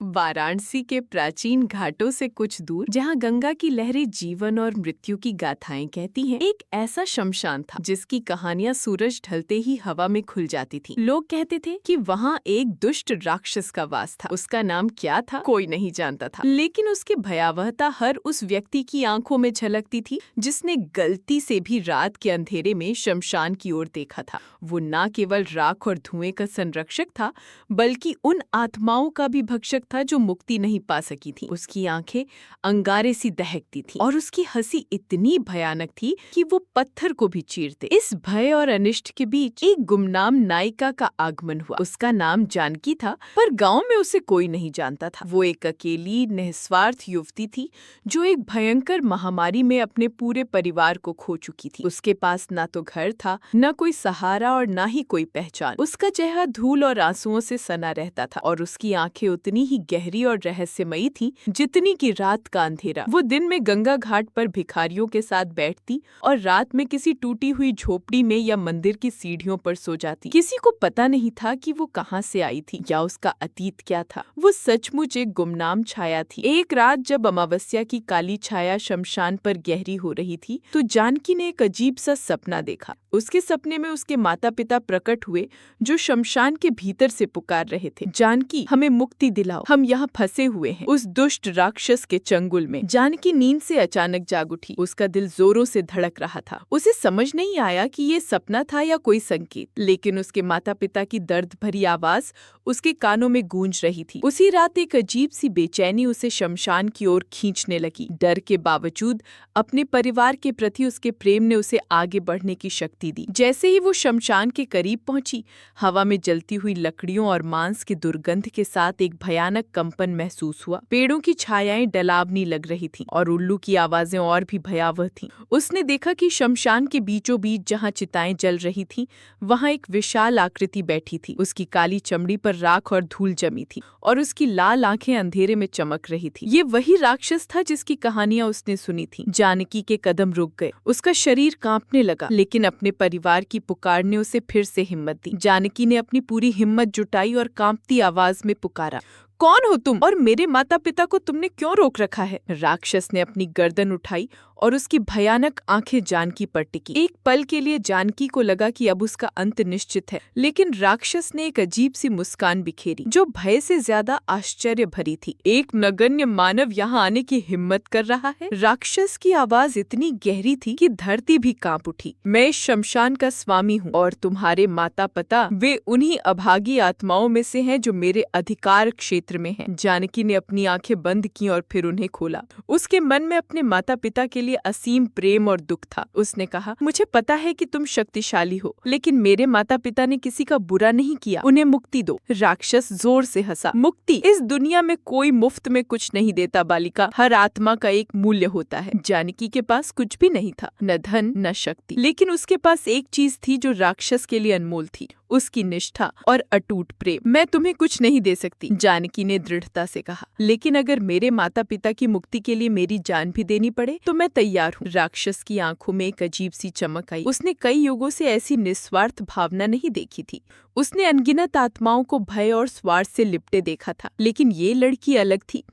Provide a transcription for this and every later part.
वाराणसी के प्राचीन घाटों से कुछ दूर, जहाँ गंगा की लहरें जीवन और मृत्यु की गाथाएं कहती हैं, एक ऐसा शमशान था जिसकी कहानियां सूरज ढलते ही हवा में खुल जाती थी। लोग कहते थे कि वहाँ एक दुष्ट राक्षस का वास था। उसका नाम क्या था कोई नहीं जानता था, लेकिन उसकी भयावहता हर उस व्यक्ति की आंखों में झलकती थी जिसने गलती से भी रात के अंधेरे में शमशान की ओर देखा था। वो न केवल राख और धुएं का संरक्षक था, बल्कि उन आत्माओं का भी भक्षक था जो मुक्ति नहीं पा सकी थी। उसकी आंखें अंगारे सी दहकती थी और उसकी हंसी इतनी भयानक थी कि वो पत्थर को भी चीरते। इस भय और अनिष्ट के बीच एक गुमनाम नायिका का आगमन हुआ। उसका नाम जानकी था, पर गांव में उसे कोई नहीं जानता था। वो एक अकेली निस्वार्थ युवती थी जो एक भयंकर महामारी में अपने पूरे परिवार को खो चुकी थी। उसके पास न तो घर था, न कोई सहारा और न ही कोई पहचान। उसका चेहरा धूल और आंसुओं से सना रहता था और उसकी आंखें उतनी ही गहरी और रहस्यमयी थीं जितनी की रात का अंधेरा। वो दिन में गंगा घाट पर भिखारियों के साथ बैठती और रात में किसी टूटी हुई झोपड़ी में या मंदिर की सीढ़ियों पर सो जाती। किसी को पता नहीं था कि वो कहाँ से आई थी या उसका अतीत क्या था। वो सचमुच एक गुमनाम छाया थी। एक रात जब अमावस्या की काली छाया शमशान पर गहरी हो रही थी, तो जानकी ने एक अजीब सा सपना देखा। उसके सपने में उसके माता पिता प्रकट हुए जो शमशान के भीतर से पुकार रहे थे, जानकी हमें मुक्ति दिलाओ, हम यहाँ फंसे हुए हैं उस दुष्ट राक्षस के चंगुल में। जानकी नींद से अचानक जाग उठी। उसका दिल जोरों से धड़क रहा था। उसे समझ नहीं आया कि ये सपना था या कोई संकेत, लेकिन उसके माता पिता की दर्द भरी आवाज उसके कानों में गूंज रही थी। उसी रात एक अजीब सी बेचैनी उसे शमशान की ओर खींचने लगी। डर के बावजूद अपने परिवार के प्रति उसके प्रेम ने उसे आगे बढ़ने की शक्ति दी। जैसे ही वो शमशान के करीब पहुंची, हवा में जलती हुई लकड़ियों और मांस की दुर्गंध के साथ एक भयानक कंपन महसूस हुआ। पेड़ों की छायाएं डरावनी लग रही थीं और उल्लू की आवाजें और भी भयावह थीं। उसने देखा कि शमशान के बीचों बीच जहां चिताएं जल रही थीं, वहां एक विशाल आकृति बैठी थी। उसकी काली चमड़ी पर राख और धूल जमी थी और उसकी लाल आंखें अंधेरे में चमक रही थी। ये वही राक्षस था जिसकी कहानियां उसने सुनी थी। जानकी के कदम रुक गए। उसका शरीर कांपने लगा, लेकिन अपने परिवार की पुकार ने उसे फिर से हिम्मत दी। जानकी ने अपनी पूरी हिम्मत जुटाई और कांपती आवाज में पुकारा, कौन हो तुम और मेरे माता पिता को तुमने क्यों रोक रखा है? राक्षस ने अपनी गर्दन उठाई और उसकी भयानक आंखें जानकी पर टिकी। एक पल के लिए जानकी को लगा कि अब उसका अंत निश्चित है, लेकिन राक्षस ने एक अजीब सी मुस्कान बिखेरी जो भय से ज्यादा आश्चर्य भरी थी। एक नगण्य मानव यहाँ आने की हिम्मत कर रहा है? राक्षस की आवाज इतनी गहरी थी कि धरती भी कांप उठी। मैं इस शमशान का स्वामी हूँ और तुम्हारे माता पिता वे उन्हीं अभागी आत्माओं में से हैं जो मेरे अधिकार क्षेत्र में हैं। जानकी ने अपनी आंखें बंद की और फिर उन्हें खोला। उसके मन में अपने माता पिता के लिए असीम प्रेम और दुख था। उसने कहा, मुझे पता है कि तुम शक्तिशाली हो, लेकिन मेरे माता पिता ने किसी का बुरा नहीं किया, उन्हें मुक्ति दो। राक्षस जोर से हंसा, मुक्ति? इस दुनिया में कोई मुफ्त में कुछ नहीं देता बालिका, हर आत्मा का एक मूल्य होता है। जानकी के पास कुछ भी नहीं था, न धन न शक्ति, लेकिन उसके पास एक चीज थी जो राक्षस के लिए अनमोल थी, उसकी निष्ठा और अटूट प्रेम। मैं तुम्हें कुछ नहीं दे सकती, जानकी ने दृढ़ता से कहा, लेकिन अगर मेरे माता पिता की मुक्ति के लिए मेरी जान भी देनी पड़े तो मैं तैयार हूँ। राक्षस की आंखों में एक अजीब सी चमक आई। उसने कई युगों से ऐसी निस्वार्थ भावना नहीं देखी थी। उसने अनगिनत आत्माओं को भय और स्वार्थ से लिपटे देखा था, लेकिन ये लड़की अलग थी।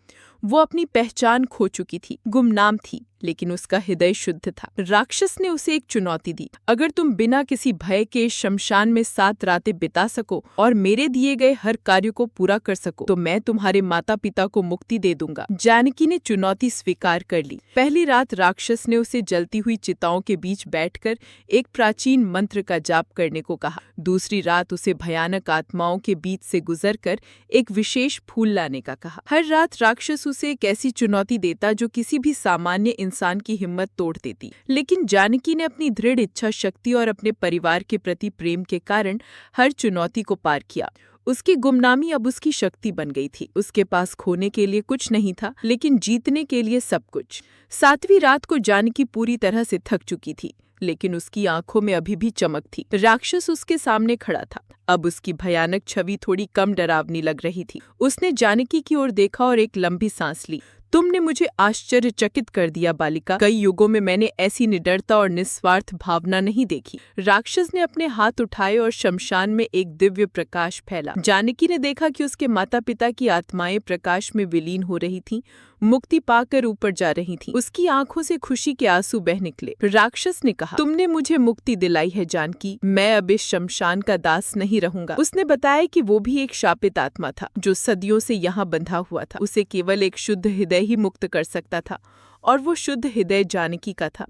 वो अपनी पहचान खो चुकी थी, गुमनाम थी, लेकिन उसका हृदय शुद्ध था। राक्षस ने उसे एक चुनौती दी, अगर तुम बिना किसी भय के शमशान में 7 रातें बिता सको और मेरे दिए गए हर कार्य को पूरा कर सको तो मैं तुम्हारे माता पिता को मुक्ति दे दूंगा। जानकी ने चुनौती स्वीकार कर ली। पहली रात राक्षस ने उसे जलती हुई चिताओं के बीच बैठकर एक प्राचीन मंत्र का जाप करने को कहा। दूसरी रात उसे भयानक आत्माओं के बीच से गुजरकर एक विशेष फूल लाने का कहा। हर रात राक्षस उसे एक ऐसी चुनौती देता जो किसी भी सामान्य इंसान की हिम्मत तोड़ देती, लेकिन जानकी ने अपनी दृढ़ इच्छा शक्ति और अपने परिवार के प्रति प्रेम के कारण हर चुनौती को पार किया। उसकी गुमनामी अब उसकी शक्ति बन गई थी। उसके पास खोने के लिए कुछ नहीं था, लेकिन जीतने के लिए सब कुछ। 7वीं रात को जानकी पूरी तरह से थक चुकी थी, लेकिन उसकी आंखों में अभी भी चमक थी। राक्षस उसके सामने खड़ा था। अब उसकी भयानक छवि थोड़ी कम डरावनी लग रही थी। उसने जानकी की ओर देखा और एक लंबी सांस ली। तुमने मुझे आश्चर्यचकित कर दिया बालिका। कई युगों में मैंने ऐसी निडरता और निस्वार्थ भावना नहीं देखी। राक्षस ने अपने हाथ उठाए और शमशान में एक दिव्य प्रकाश फैला। जानकी ने देखा कि उसके माता पिता की आत्माएं प्रकाश में विलीन हो रही थीं, मुक्ति पाकर ऊपर जा रही थीं। उसकी आंखों से खुशी के आंसू बह निकले। राक्षस ने कहा, तुमने मुझे मुक्ति दिलाई है जानकी, मैं अब इस शमशान का दास नहीं रहूंगा। उसने बताया कि वो भी एक शापित आत्मा था जो सदियों से यहाँ बंधा हुआ था। उसे केवल एक शुद्ध हृदय ही मुक्त कर सकता था, और वो शुद्ध हृदय जानकी का था,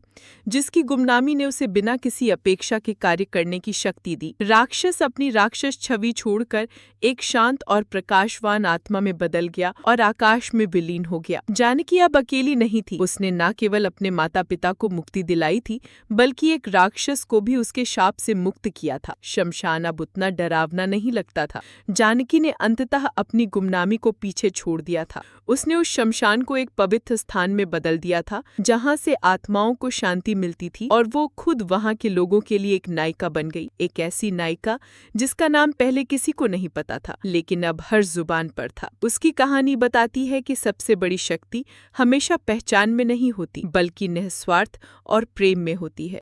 जिसकी गुमनामी ने उसे बिना किसी अपेक्षा के कार्य करने की शक्ति दी। राक्षस अपनी राक्षस छवि छोड़कर एक शांत और प्रकाशवान आत्मा में बदल गया और आकाश में विलीन हो गया। जानकी अब अकेली नहीं थी। उसने न केवल अपने माता पिता को मुक्ति दिलाई थी, बल्कि एक राक्षस को भी उसके शाप से मुक्त किया था। शमशान अब उतना डरावना नहीं लगता था। जानकी ने अंततः अपनी गुमनामी को पीछे छोड़ दिया था। उसने उस शमशान को एक पवित्र स्थान में बदल दिया था, जहाँ से आत्माओं को शांति मिलती थी, और वो खुद वहाँ के लोगों के लिए एक नायिका बन गई। एक ऐसी नायिका जिसका नाम पहले किसी को नहीं पता था, लेकिन अब हर जुबान पर था। उसकी कहानी बताती है कि सबसे बड़ी शक्ति हमेशा पहचान में नहीं होती, बल्कि निस्वार्थ और प्रेम में होती है।